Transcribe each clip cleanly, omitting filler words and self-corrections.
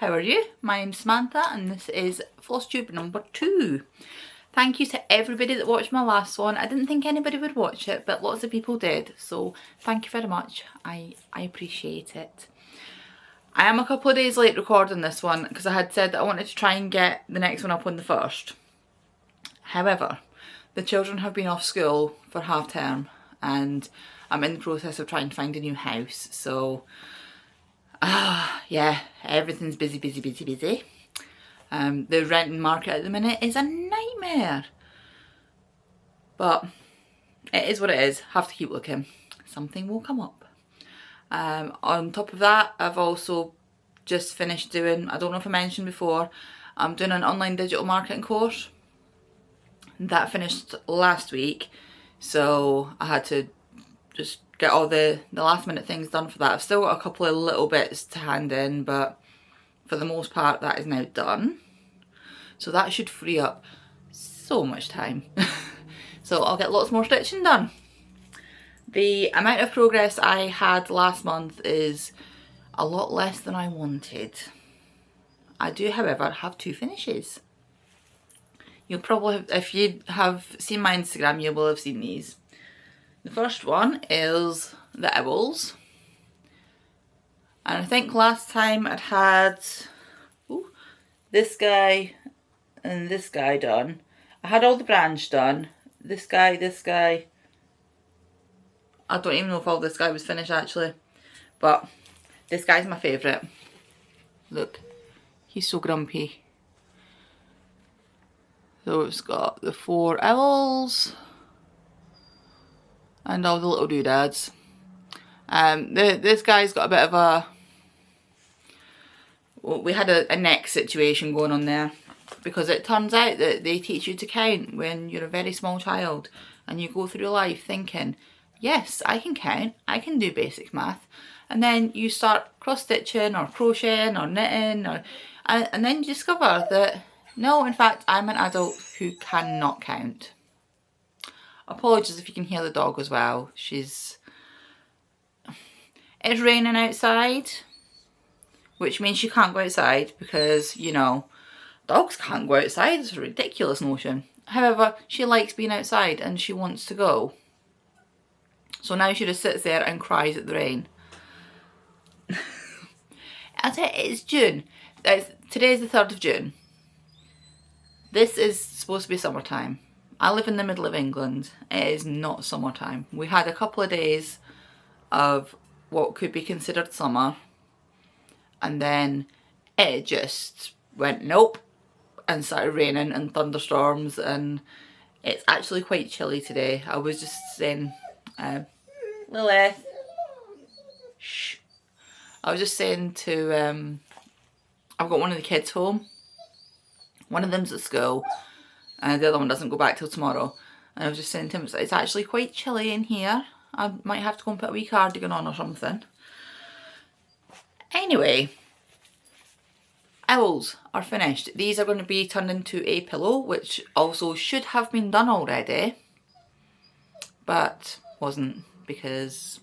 how are you? My name's Samantha and this is Flosstube number 2. Thank you to everybody that watched my last one. I didn't think anybody would watch it, but lots of people did, so thank you very much. I appreciate it. I am a couple of days late recording this one because I had said that I wanted to try and get the next one up on the 1st. However, the children have been off school for half term and I'm in the process of trying to find a new house, so yeah, everything's busy. The renting market at the minute is a nightmare, but it is what it is. Have to keep looking, something will come up. On top of that, I've also just finished doing, I don't know if I mentioned before, I'm doing an online digital marketing course. That finished last week, so I had to just get all the last minute things done for that. I've still got a couple of little bits to hand in, but for the most part that is now done. So that should free up so much time. So I'll get lots more stitching done. The amount of progress I had last month is a lot less than I wanted. I do, however, have 2 finishes. You'll probably have, if you have seen my Instagram, you will have seen these. The first one is the owls. And I think last time I'd had this guy and this guy done. I had all the branch done. This guy. I don't even know if all this guy was finished actually. But this guy's my favourite. Look, he's so grumpy. So it's got the 4 owls and all the little doodads. This guy's got a bit of a... We had a neck situation going on there, because it turns out that they teach you to count when you're a very small child and you go through life thinking, yes, I can count, I can do basic math, and then you start cross-stitching or crocheting or knitting, and then you discover that no, in fact, I'm an adult who cannot count. Apologies if you can hear the dog as well. It's raining outside, which means she can't go outside because, you know, dogs can't go outside. It's a ridiculous notion. However, she likes being outside and she wants to go. So now she just sits there and cries at the rain. I'll tell you, it's June. Today's the 3rd of June. This is supposed to be summertime. I live in the middle of England. It is not summertime. We had a couple of days of what could be considered summer, and then it just went nope and started raining and thunderstorms, and it's actually quite chilly today. I was just saying, Lilith, shh. I was just saying to, I've got one of the kids home. One of them's at school and the other one doesn't go back till tomorrow. And I was just saying to him, it's actually quite chilly in here. I might have to go and put a wee cardigan on or something. Anyway, owls are finished. These are going to be turned into a pillow, which also should have been done already, but wasn't because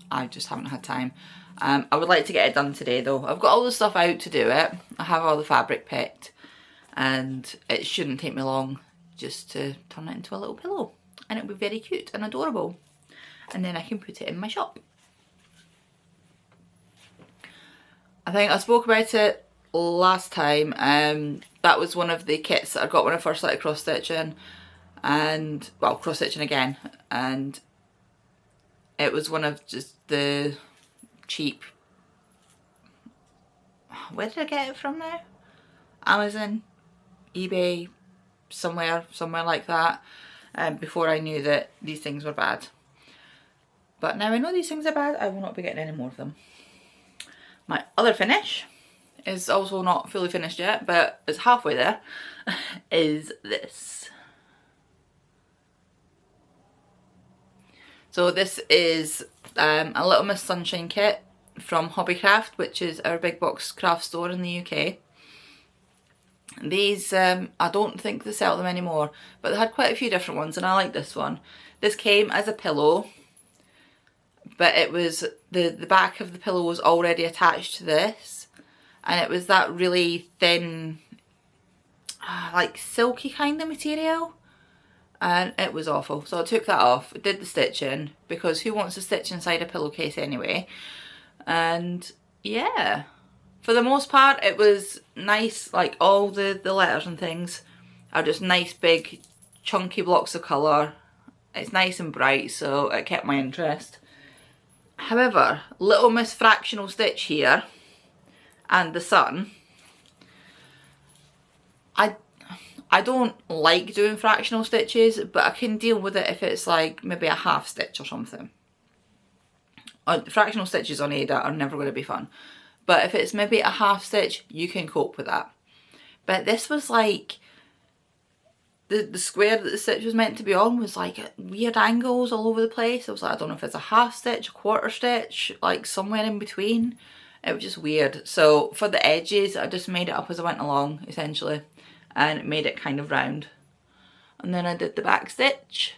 I just haven't had time. I would like to get it done today though. I've got all the stuff out to do it. I have all the fabric picked. And it shouldn't take me long just to turn it into a little pillow, and it'll be very cute and adorable, and then I can put it in my shop. I think I spoke about it last time. That was one of the kits that I got when I first started cross stitching, and well, cross stitching again, and it was one of just the cheap, where did I get it from now? Amazon, eBay, somewhere like that, before I knew that these things were bad. But now I know these things are bad, I will not be getting any more of them. My other finish is also not fully finished yet, but it's halfway there, is this. So this is a Little Miss Sunshine kit from Hobbycraft, which is our big box craft store in the UK. These, I don't think they sell them anymore, but they had quite a few different ones and I like this one. This came as a pillow, but it was, the back of the pillow was already attached to this, and it was that really thin, like silky kind of material, and it was awful. So I took that off, did the stitching, because who wants to stitch inside a pillowcase anyway? And yeah, for the most part it was nice. Like all the letters and things are just nice big chunky blocks of colour. It's nice and bright, so it kept my interest. However, little miss fractional stitch here and the sun, I don't like doing fractional stitches, but I can deal with it if it's like maybe a half stitch or something. Fractional stitches on Ada are never going to be fun, but if it's maybe a half stitch, you can cope with that. But this was like, the square that the stitch was meant to be on was like at weird angles all over the place. I was like, I don't know if it's a half stitch, a quarter stitch, like somewhere in between. It was just weird. So for the edges, I just made it up as I went along, essentially, and made it kind of round. And then I did the back stitch.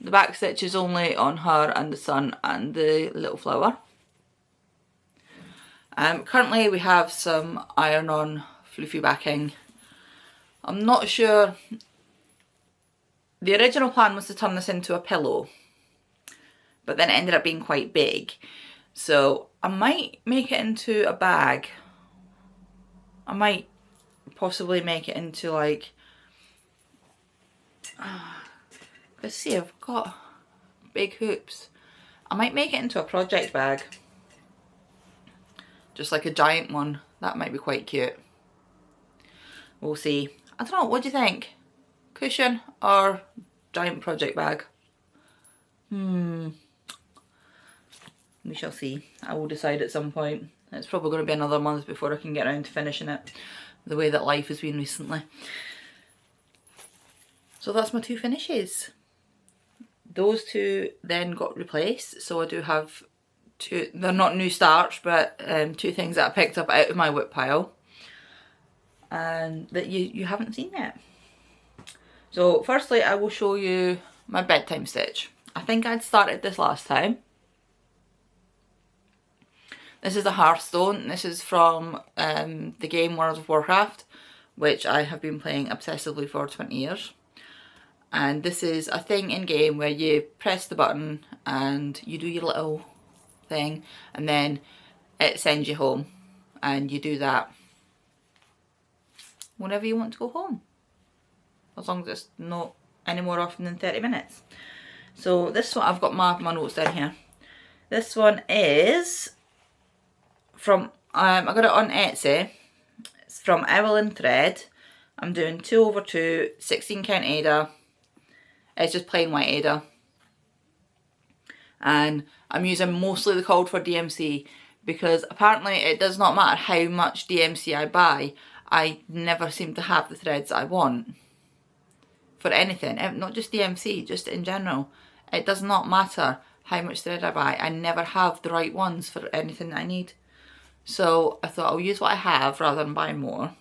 The back stitch is only on her and the sun and the little flower. Currently we have some iron-on floofy backing. I'm not sure. The original plan was to turn this into a pillow, but then it ended up being quite big. So I might make it into a bag. I might possibly make it into like, let's see, I've got big hoops. I might make it into a project bag. Just like a giant one. That might be quite cute. We'll see. I don't know, what do you think? Cushion or giant project bag? We shall see. I will decide at some point. It's probably going to be another month before I can get around to finishing it, the way that life has been recently. So that's my two finishes. Those two then got replaced, so I do have two. They're not new starts, but two things that I picked up out of my whip pile and that you haven't seen yet. So firstly, I will show you my bedtime stitch. I think I'd started this last time. This is a Hearthstone. This is from the game World of Warcraft, which I have been playing obsessively for 20 years. And this is a thing in game where you press the button and you do your little thing, and then it sends you home, and you do that whenever you want to go home, as long as it's not any more often than 30 minutes. So this one, I've got my notes down here. This one is from, I got it on Etsy. It's from Owl and Thread. I'm doing 2/2, 16 count Ada. It's just plain white Ada. And I'm using mostly the called for DMC because apparently it does not matter how much DMC I buy, I never seem to have the threads I want for anything, not just DMC, just in general. It does not matter how much thread I buy, I never have the right ones for anything I need. So I thought I'll use what I have rather than buy more.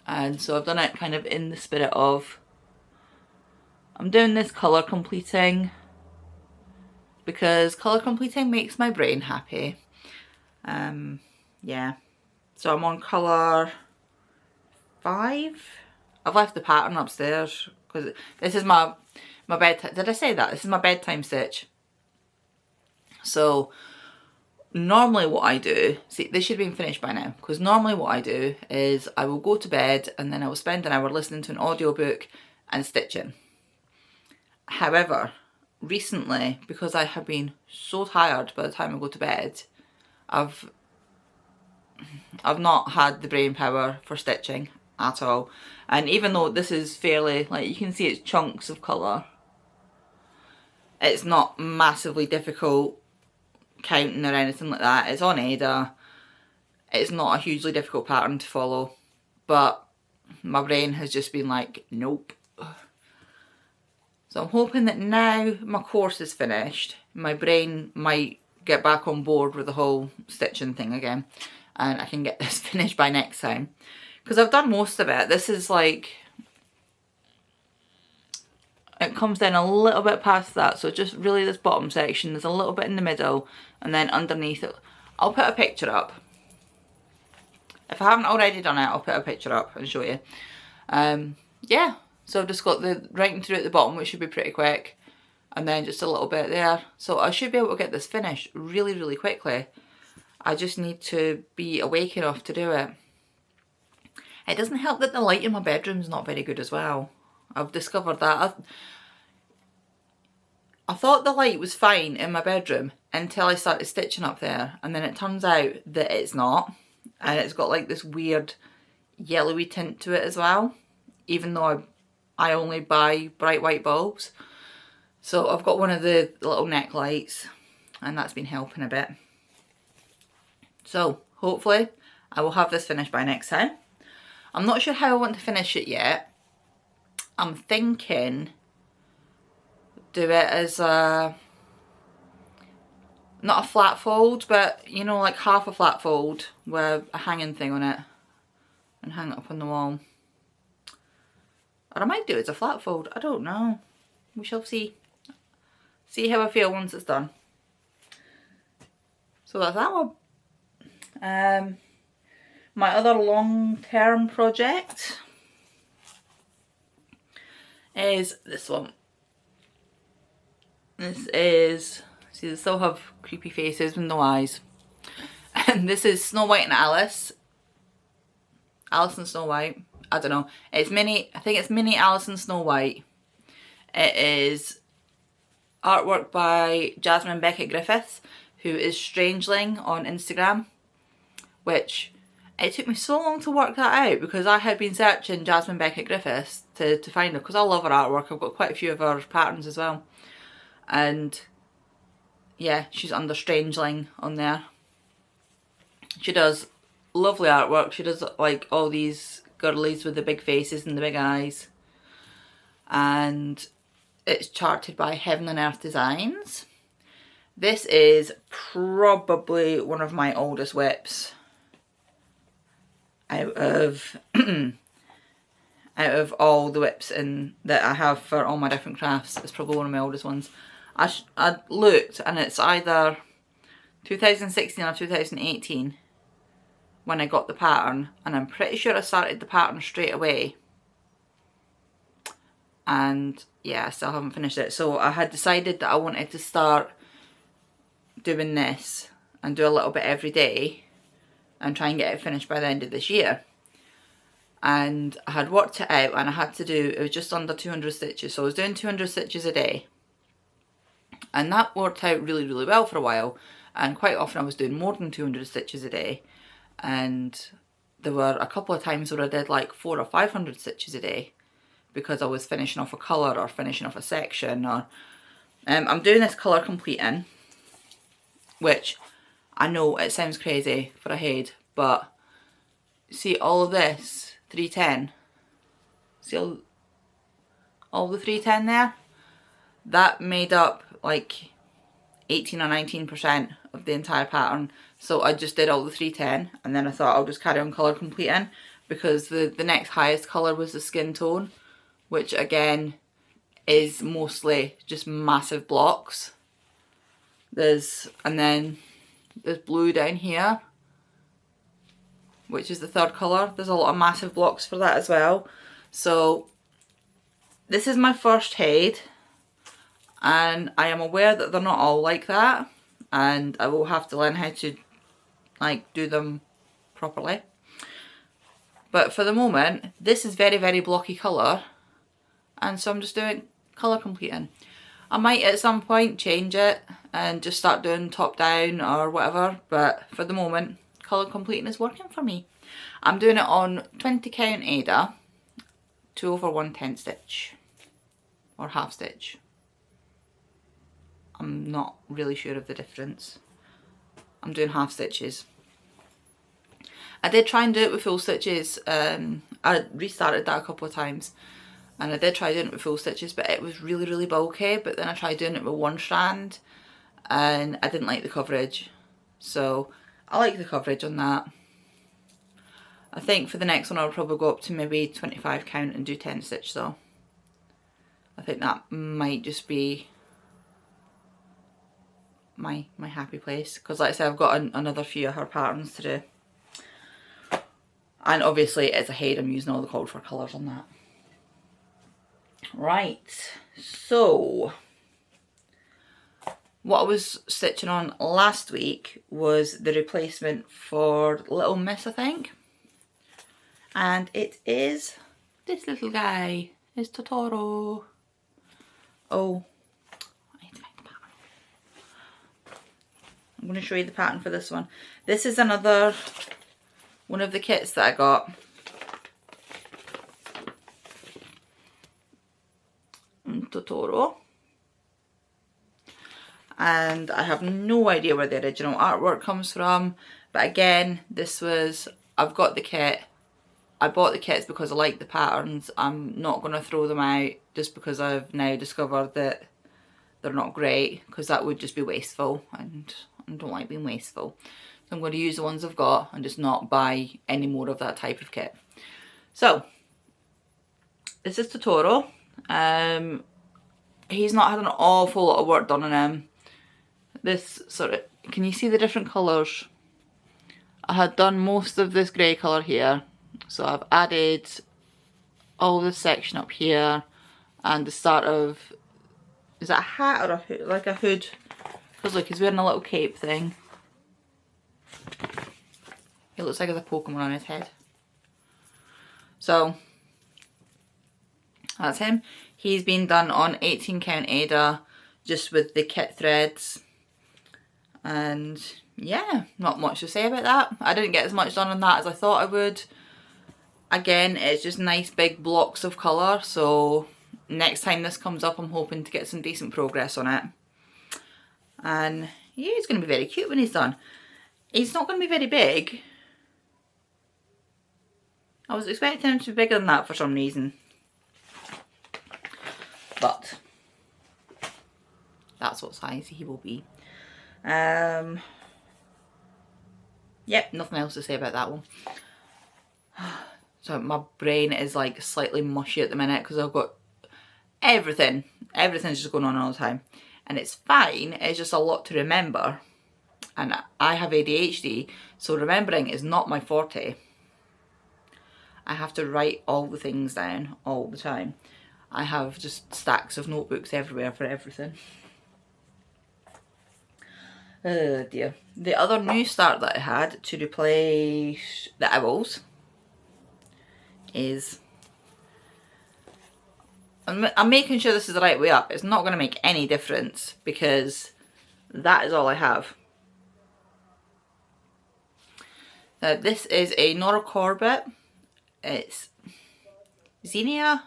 And so I've done it kind of in the spirit of, I'm doing this colour completing because colour completing makes my brain happy. Yeah, so I'm on colour 5. I've left the pattern upstairs because this is my bedtime. Did I say that? This is my bedtime stitch. So normally what I do, see, this should have been finished by now, because normally what I do is I will go to bed and then I will spend an hour listening to an audiobook and stitching. However, recently, because I have been so tired by the time I go to bed, I've not had the brain power for stitching at all. And even though this is fairly, like, you can see it's chunks of colour, it's not massively difficult counting or anything like that. It's on Ada. It's not a hugely difficult pattern to follow, but my brain has just been like, nope. So I'm hoping that now my course is finished, my brain might get back on board with the whole stitching thing again, and I can get this finished by next time. Because I've done most of it. This is like, it comes down a little bit past that, so just really this bottom section, there's a little bit in the middle, and then underneath it, I'll put a picture up. If I haven't already done it, I'll put a picture up and show you. Yeah, so I've just got the writing through at the bottom, which should be pretty quick, and then just a little bit there. So I should be able to get this finished really, really quickly. I just need to be awake enough to do it. It doesn't help that the light in my bedroom's not very good as well. I've discovered that. I thought the light was fine in my bedroom until I started stitching up there, and then it turns out that it's not, and it's got like this weird yellowy tint to it as well, even though I only buy bright white bulbs. So I've got one of the little neck lights, and that's been helping a bit. So hopefully I will have this finished by next time. I'm not sure how I want to finish it yet. I'm thinking do it as a, not a flat fold, but you know, like half a flat fold with a hanging thing on it and hang it up on the wall. Or I might do it as a flat fold, I don't know. We shall see. See how I feel once it's done. So that's that one. My other long-term project is this one. This is, see, they still have creepy faces with no eyes. And this is Snow White and Alice. Alice and Snow White. I don't know. It's mini, I think it's mini Alice and Snow White. It is artwork by Jasmine Beckett Griffiths, who is Strangeling on Instagram. Which, it took me so long to work that out because I had been searching Jasmine Beckett Griffiths to find her, because I love her artwork. I've got quite a few of her patterns as well. And yeah, she's under Strangeling on there. She does lovely artwork. She does like all these girlies with the big faces and the big eyes. And it's charted by Heaven and Earth Designs. This is probably one of my oldest whips out of all the whips that I have for all my different crafts. It's probably one of my oldest ones. I looked and it's either 2016 or 2018 when I got the pattern, and I'm pretty sure I started the pattern straight away. And yeah, I still haven't finished it. So I had decided that I wanted to start doing this and do a little bit every day and try and get it finished by the end of this year. And I had worked it out, and I had to do, it was just under 200 stitches. So I was doing 200 stitches a day. And that worked out really, really well for a while. And quite often I was doing more than 200 stitches a day. And there were a couple of times where I did like 400 or 500 stitches a day, because I was finishing off a colour or finishing off a section. Or I'm doing this colour completing, which I know it sounds crazy for a head, but see all of this 310, see all the 310 there, that made up like 18 or 19% of the entire pattern. So I just did all the 310, and then I thought I'll just carry on colour completing, because the next highest colour was the skin tone, which again is mostly just massive blocks. And then there's blue down here, which is the third colour. There's a lot of massive blocks for that as well. So this is my first head, and I am aware that they're not all like that, and I will have to learn how to like do them properly. But for the moment, this is very, very blocky colour, and so I'm just doing colour completing. I might at some point change it and just start doing top down or whatever, but for the moment, colour completing is working for me. I'm doing it on 20 count Aida, 2/110 stitch, or half stitch. I'm not really sure of the difference. I'm doing half stitches. I did try and do it with full stitches. I restarted that a couple of times, and I did try doing it with full stitches, but it was really, really bulky. But then I tried doing it with one strand, and I didn't like the coverage. So I like the coverage on that. I think for the next one I'll probably go up to maybe 25 count and do 10 stitch though. I think that might just be my happy place, because like I said, I've got another few of her patterns to do. And obviously it's a head, I'm using all the called for colours on that. Right, so what I was stitching on last week was the replacement for Little Miss, I think. And it is this little guy. It's Totoro. Oh, I need to find the pattern. I'm going to show you the pattern for this one. This is another one of the kits that I got. Totoro. And I have no idea where the original artwork comes from, but again, this was, I've got the kit. I bought the kits because I like the patterns. I'm not going to throw them out just because I've now discovered that they're not great, because that would just be wasteful, and I don't like being wasteful. So I'm going to use the ones I've got and just not buy any more of that type of kit. So this is Totoro. He's not had an awful lot of work done on him. This sort of, can you see the different colours? I had done most of this grey colour here. So I've added all this section up here and the start of, is that a hat or a hood, like a hood? Because look, he's wearing a little cape thing. He looks like there's a Pokemon on his head. So that's him. He's been done on 18 count Aida, just with the kit threads. And yeah, not much to say about that. I didn't get as much done on that as I thought I would. Again, it's just nice big blocks of colour, so next time this comes up I'm hoping to get some decent progress on it. And yeah, he's going to be very cute when he's done. He's not going to be very big. I was expecting him to be bigger than that for some reason. But that's what size he will be. Yep, nothing else to say about that one. So my brain is like slightly mushy at the minute because I've got everything's just going on all the time. And it's fine, it's just a lot to remember. And I have ADHD, so remembering is not my forte. I have to write all the things down all the time. I have just stacks of notebooks everywhere for everything. Oh dear. The other new start that I had to replace the owls is, I'm making sure this is the right way up. It's not going to make any difference because that is all I have. This is a Nora Corbett. It's Xenia.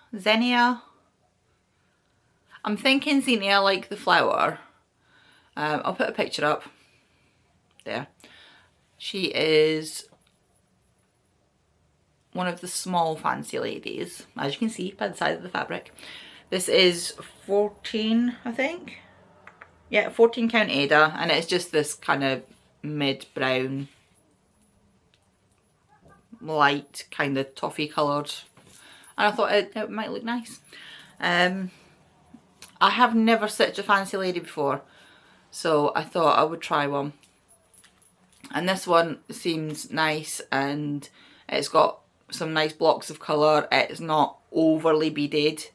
I'm thinking Xenia like the flower. I'll put a picture up there. She is one of the small fancy ladies, as you can see by the size of the fabric. This is 14, I think. Yeah, 14 count Aida, and it's just this kind of mid-brown, light, kind of toffee coloured. And I thought it might look nice. I have never stitched a fancy lady before, so I thought I would try one. And this one seems nice, and it's got some nice blocks of colour. It's not overly beaded,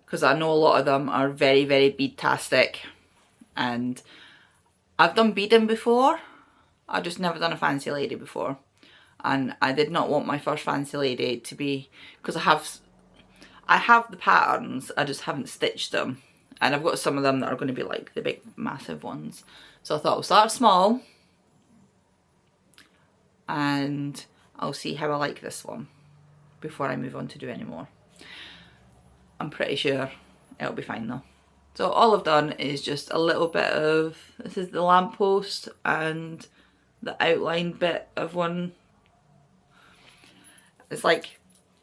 because I know a lot of them are very, very bead-tastic. And I've done beading before, I've just never done a fancy lady before. And I did not want my first fancy lady to be, because I have the patterns, I just haven't stitched them. And I've got some of them that are going to be like the big massive ones. So I thought I'll start small and I'll see how I like this one before I move on to do any more. I'm pretty sure it'll be fine though. So all I've done is just a little bit of, this is the lamppost and the outline bit of one. It's like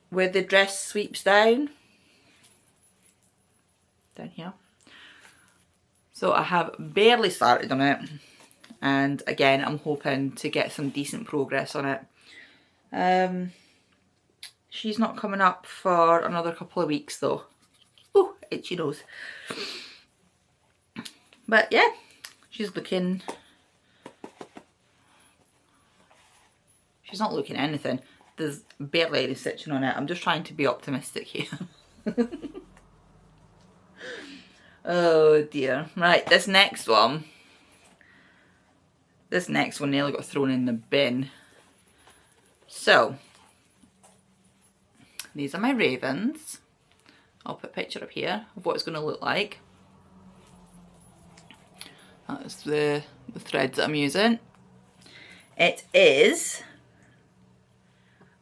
where the dress sweeps down here. So I have barely started on it, and again I'm hoping to get some decent progress on it. She's not coming up for another couple of weeks though. Oh, itchy nose. But yeah, she's not looking anything there's barely any stitching on it. I'm just trying to be optimistic here. Oh dear. Right, this next one nearly got thrown in the bin. So, these are my ravens. I'll put a picture up here of what it's going to look like. That's the threads that I'm using. It is,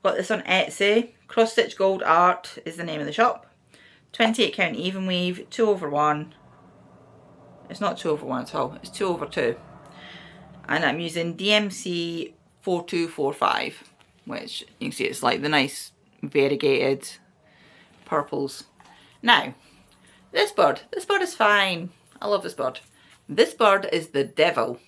got this on Etsy, Cross Stitch Gold Art is the name of the shop. 28 count even weave, 2/1. It's not 2/1 at all, it's 2/2. And I'm using DMC 4245, which you can see it's like the nice variegated purples. Now, this bird is fine. I love this bird. This bird is the devil.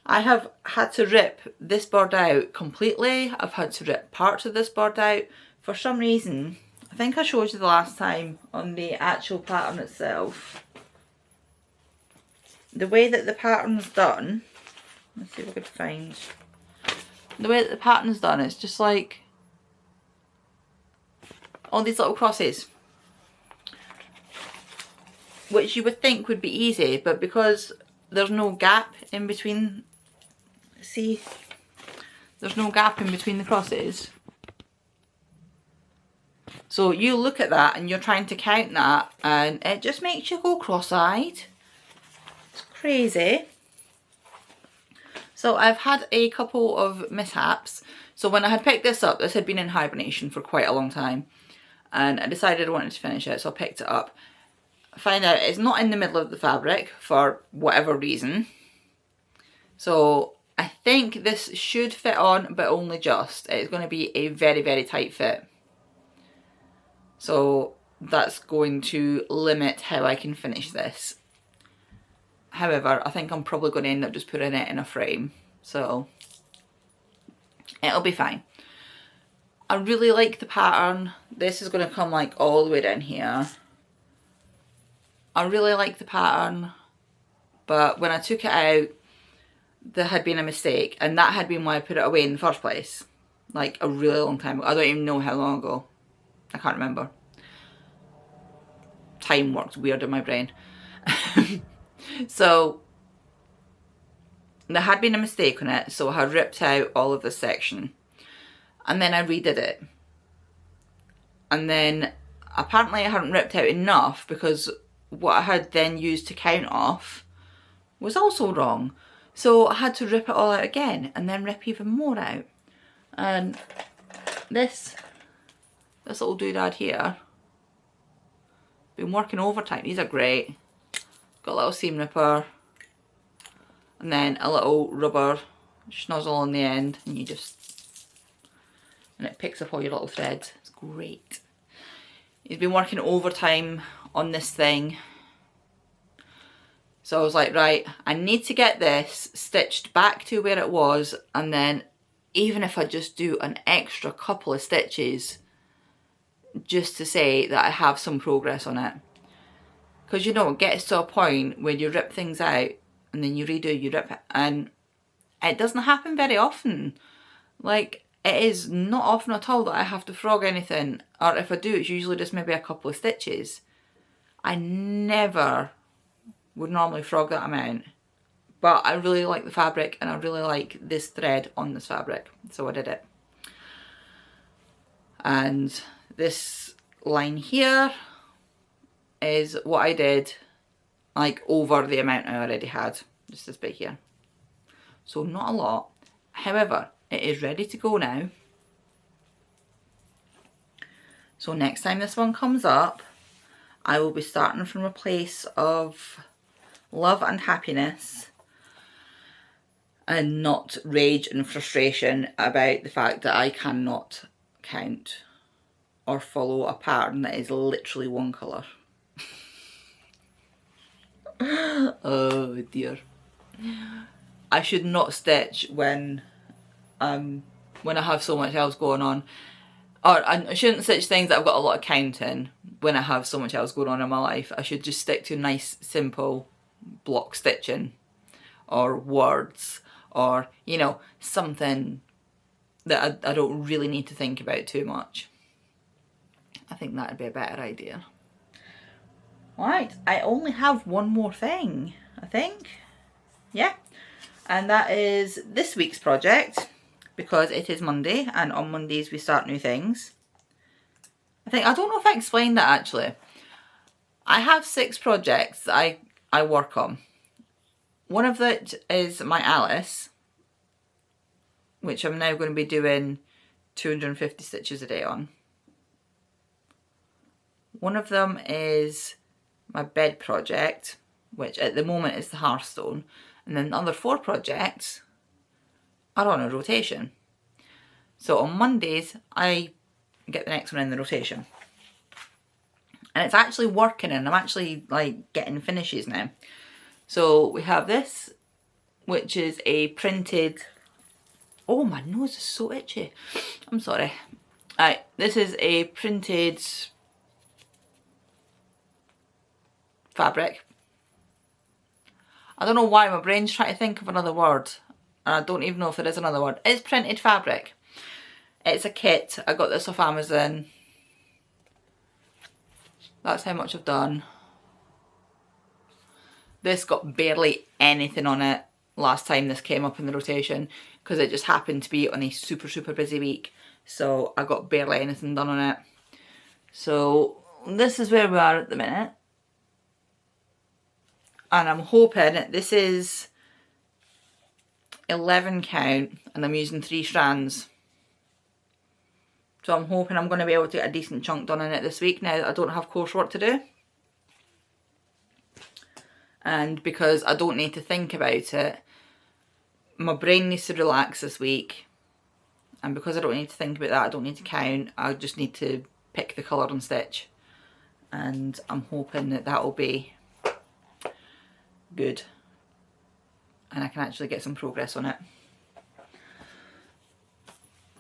I have had to rip this bird out completely. I've had to rip parts of this bird out. For some reason, I think I showed you the last time on the actual pattern itself. The way that the pattern's done, let's see if I could find. The way that the pattern's done, it's just like all these little crosses, which you would think would be easy, but because there's no gap in between, see, there's no gap in between the crosses. So you look at that and you're trying to count that and it just makes you go cross-eyed. It's crazy. So I've had a couple of mishaps. So when I had picked this up, this had been in hibernation for quite a long time. And I decided I wanted to finish it, so I picked it up. Find out it's not in the middle of the fabric for whatever reason. So I think this should fit on, but only just. It's going to be a very, very tight fit. So that's going to limit how I can finish this. However, I think I'm probably going to end up just putting it in a frame. So it'll be fine. I really like the pattern. This is going to come like all the way down here. I really like the pattern, but when I took it out, there had been a mistake, and that had been why I put it away in the first place. Like a really long time ago. I don't even know how long ago. I can't remember. Time works weird in my brain. So there had been a mistake on it, so I had ripped out all of this section. And then I redid it. And then apparently I hadn't ripped out enough because what I had then used to count off was also wrong. So I had to rip it all out again and then rip even more out. And this little doodad here, been working overtime. These are great. Got a little seam ripper and then a little rubber schnozzle on the end, and you just, and it picks up all your little threads. It's great. He's been working overtime on this thing. So I was like, right, I need to get this stitched back to where it was, and then even if I just do an extra couple of stitches just to say that I have some progress on it. Because you know, it gets to a point where you rip things out and then you redo, you rip it, and it doesn't happen very often. Like, it is not often at all that I have to frog anything, or if I do, it's usually just maybe a couple of stitches. I never would normally frog that amount, but I really like the fabric and I really like this thread on this fabric, so I did it. And this line here is what I did, like over the amount I already had, just this bit here. So not a lot. However, it is ready to go now. So next time this one comes up, I will be starting from a place of love and happiness and not rage and frustration about the fact that I cannot count or follow a pattern that is literally one colour. Oh dear. I should not stitch when I have so much else going on. Or I shouldn't stitch things that I've got a lot of counting when I have so much else going on in my life. I should just stick to nice, simple block stitching or words or, you know, something that I don't really need to think about too much. I think that'd be a better idea. Right, I only have one more thing, I think. Yeah, and that is this week's project, because it is Monday and on Mondays we start new things. I don't know if I explained that actually. I have 6 projects that I work on. One of which is my Alice, which I'm now going to be doing 250 stitches a day on. One of them is my bed project, which at the moment is the Hearthstone, and then the other 4 projects are on a rotation. So on Mondays I get the next one in the rotation, and it's actually working, and I'm actually like getting finishes now. So we have this, which is a printed, oh my nose is so itchy, I'm sorry. This is a printed fabric. I don't know why my brain's trying to think of another word, and I don't even know if there is another word. It's printed fabric. It's a kit. I got this off Amazon. That's how much I've done. This got barely anything on it last time this came up in the rotation, because it just happened to be on a super busy week, so I got barely anything done on it. So this is where we are at the minute. And I'm hoping, this is 11 count and I'm using 3 strands. So I'm hoping I'm going to be able to get a decent chunk done in it this week now that I don't have coursework to do. And because I don't need to think about it, my brain needs to relax this week. And because I don't need to think about that, I don't need to count, I just need to pick the colour and stitch. And I'm hoping that that will be good and I can actually get some progress on it.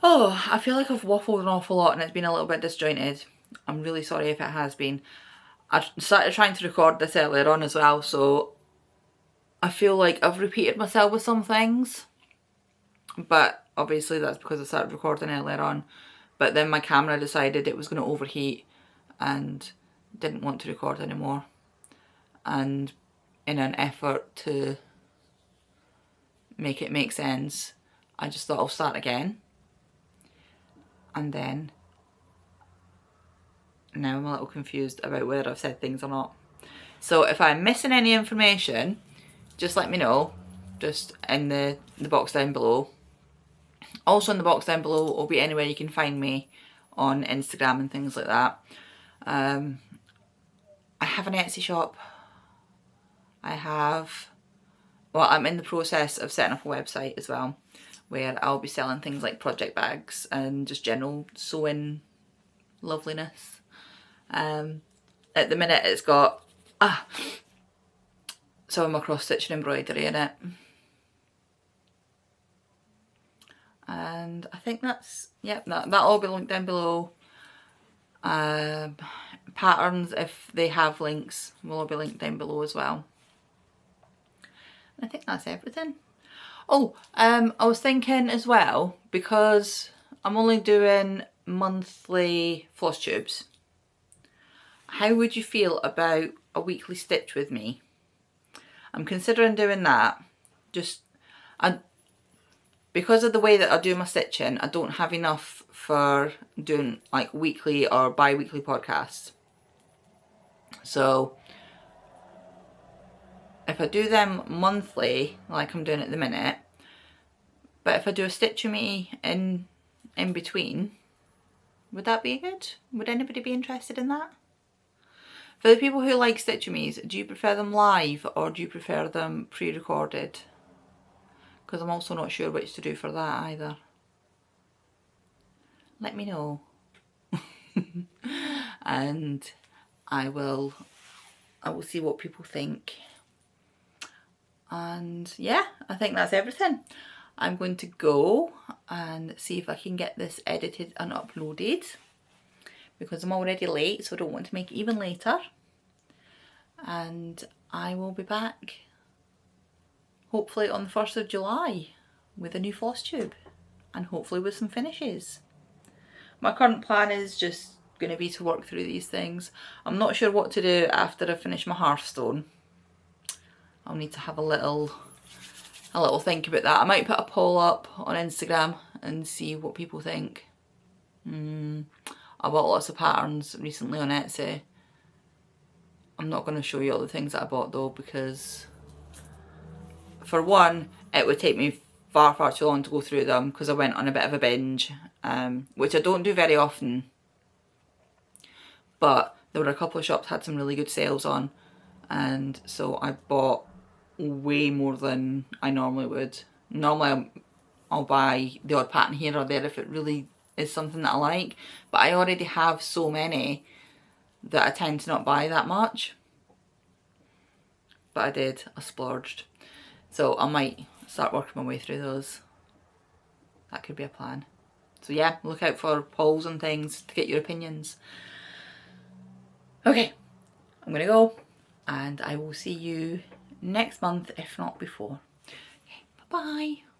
Oh, I feel like I've waffled an awful lot and it's been a little bit disjointed. I'm really sorry if it has been. I started trying to record this earlier on as well, so I feel like I've repeated myself with some things, but obviously that's because I started recording earlier on. But then my camera decided it was going to overheat and didn't want to record anymore, and in an effort to make it make sense, I just thought I'll start again. And then now I'm a little confused about whether I've said things or not. So if I'm missing any information, just let me know, just in the box down below. Also in the box down below will be anywhere you can find me on Instagram and things like that. I have an Etsy shop. I'm in the process of setting up a website as well, where I'll be selling things like project bags and just general sewing loveliness. At the minute it's got some of my cross stitch and embroidery in it. And I think that's, yep, that'll all be linked down below. Patterns, if they have links, will all be linked down below as well. I think that's everything. Oh, I was thinking as well, because I'm only doing monthly floss tubes, how would you feel about a weekly stitch with me? I'm considering doing that. Because of the way that I do my stitching, I don't have enough for doing like weekly or bi-weekly podcasts. So if I do them monthly, like I'm doing at the minute, but if I do a stitch with me in between, would that be good? Would anybody be interested in that? For the people who like stitch with me's, do you prefer them live or do you prefer them pre-recorded? Because I'm also not sure which to do for that either. Let me know. And I will see what people think. And yeah, I think that's everything. I'm going to go and see if I can get this edited and uploaded, because I'm already late, so I don't want to make it even later. And I will be back hopefully on the 1st of July with a new floss tube. and hopefully with some finishes. My current plan is just going to be to work through these things. I'm not sure what to do after I finish my hearthstone. I'll need to have a little think about that. I might put a poll up on Instagram and see what people think. I bought lots of patterns recently on Etsy. I'm not going to show you all the things that I bought though, because for one, it would take me far too long to go through them because I went on a bit of a binge, which I don't do very often. But there were a couple of shops that had some really good sales on, and so I bought way more than I normally would. Normally I'll buy the odd pattern here or there if it really is something that I like, but I already have so many that I tend to not buy that much. But I splurged. So I might start working my way through those. That could be a plan. So yeah, look out for polls and things to get your opinions. Okay, I'm gonna go, and I will see you next month, if not before. Okay, bye-bye.